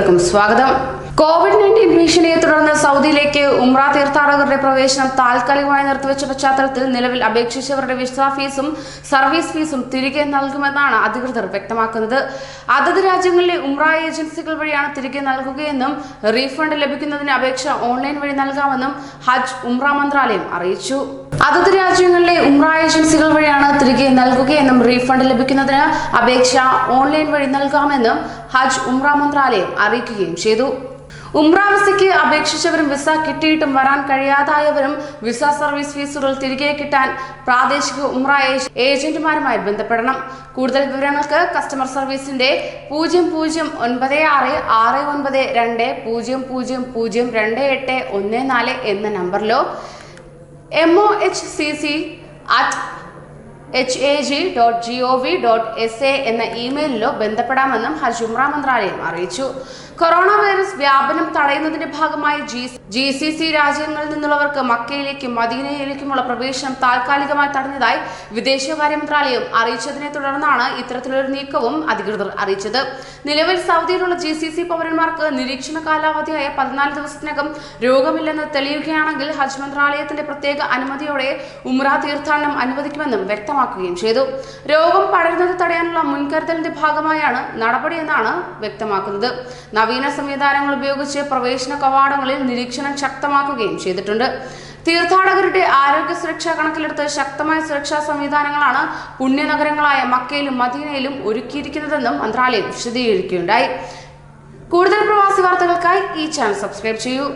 ഏവർക്കും സ്വാഗതം. കോവിഡ്-19 ഭീഷണിയെ തുടർന്ന് സൗദിയിലേക്ക് ഉംറ തീർത്ഥാടകരുടെ പ്രവേശനം താൽക്കാലികമായി നിർത്തിവെച്ച പശ്ചാത്തലത്തിൽ നിലവിൽ അപേക്ഷിച്ചവരുടെ വിസ ഫീസും സർവീസ് ഫീസും തിരികെ നൽകുമെന്നാണ് അധികൃതർ വ്യക്തമാക്കുന്നത്. അതത് രാജ്യങ്ങളിലെ ഉംറ ഏജൻസികൾ വഴിയാണ് തിരികെ നൽകുകയെന്നും റീഫണ്ട് ലഭിക്കുന്നതിന് അപേക്ഷ ഓൺലൈൻ വഴി നൽകാമെന്നും ഹജ്ജ് ഉംറ മന്ത്രാലയം അറിയിച്ചു. അതത് രാജ്യങ്ങളിലെ ഉംറ ഏജൻസികൾ വഴിയാണ് തിരികെ നൽകുകയെന്നും റീഫണ്ട് ലഭിക്കുന്നതിന് അപേക്ഷ ഓൺലൈൻ വഴി നൽകാമെന്നും ഹജ്ജ് ഉംറ മന്ത്രാലയം അറിയിക്കുകയും ചെയ്തു. ഉംറ വിസയ്ക്ക് അപേക്ഷിച്ചവരും വിസ കിട്ടിയിട്ടും വരാൻ കഴിയാതായവരും വിസ സർവീസ് ഫീസുകൾ തിരികെ കിട്ടാൻ പ്രാദേശിക ഉംറ ഏജന്റുമാരുമായി ബന്ധപ്പെടണം. കൂടുതൽ വിവരങ്ങൾക്ക് കസ്റ്റമർ സർവീസിന്റെ 009692002814 എന്ന നമ്പറിലോ mohcc@hag.gov.sa എന്ന ഇമെയിലിലോ ബന്ധപ്പെടാമെന്നും ഹജ്ജ് ഉംറ മന്ത്രാലയം അറിയിച്ചു. കൊറോണ വൈറസ് വ്യാപനം തടയുന്നതിന്റെ ഭാഗമായി GCC രാജ്യങ്ങളിൽ നിന്നുള്ളവർക്ക് മക്കയിലേക്കും മദീനയിലേക്കുമുള്ള പ്രവേശനം താൽക്കാലികമായി തടഞ്ഞതായി വിദേശകാര്യ മന്ത്രാലയം അറിയിച്ചതിനെ തുടർന്നാണ് ഇത്തരത്തിലൊരു നീക്കവും അധികൃതർ അറിയിച്ചത്. നിലവിൽ സൗദിയിലുള്ള GCC പൗരന്മാർക്ക് നിരീക്ഷണ കാലാവധിയായ 14 ദിവസത്തിനകം രോഗമില്ലെന്ന് തെളിയുകയാണെങ്കിൽ ഹജ്ജ് മന്ത്രാലയത്തിന്റെ പ്രത്യേക അനുമതിയോടെ ഉംറ തീർത്ഥാടനം അനുവദിക്കുമെന്നും വ്യക്തമാക്കുകയും ചെയ്തു. രോഗം പടരുന്നത് തടയാനുള്ള മുൻകരുതലിന്റെ ഭാഗമായാണ് നടപടിയെന്നാണ് വ്യക്തമാക്കുന്നത്. നവീന സംവിധാനങ്ങൾ ഉപയോഗിച്ച് പ്രവേശന കവാടങ്ങളിൽ നിരീക്ഷണം ശക്തമാക്കുകയും ചെയ്തിട്ടുണ്ട്. തീർത്ഥാടകരുടെ ആരോഗ്യ സുരക്ഷ കണക്കിലെടുത്ത് ശക്തമായ സുരക്ഷാ സംവിധാനങ്ങളാണ് പുണ്യനഗരങ്ങളായ മക്കയിലും മദീനയിലും ഒരുക്കിയിരിക്കുന്നതെന്നും മന്ത്രാലയം വിശദീകരിക്കുകയുണ്ടായി. കൂടുതൽ പ്രവാസി വാർത്തകൾക്കായി ഈ ചാനൽ സബ്സ്ക്രൈബ് ചെയ്യൂ.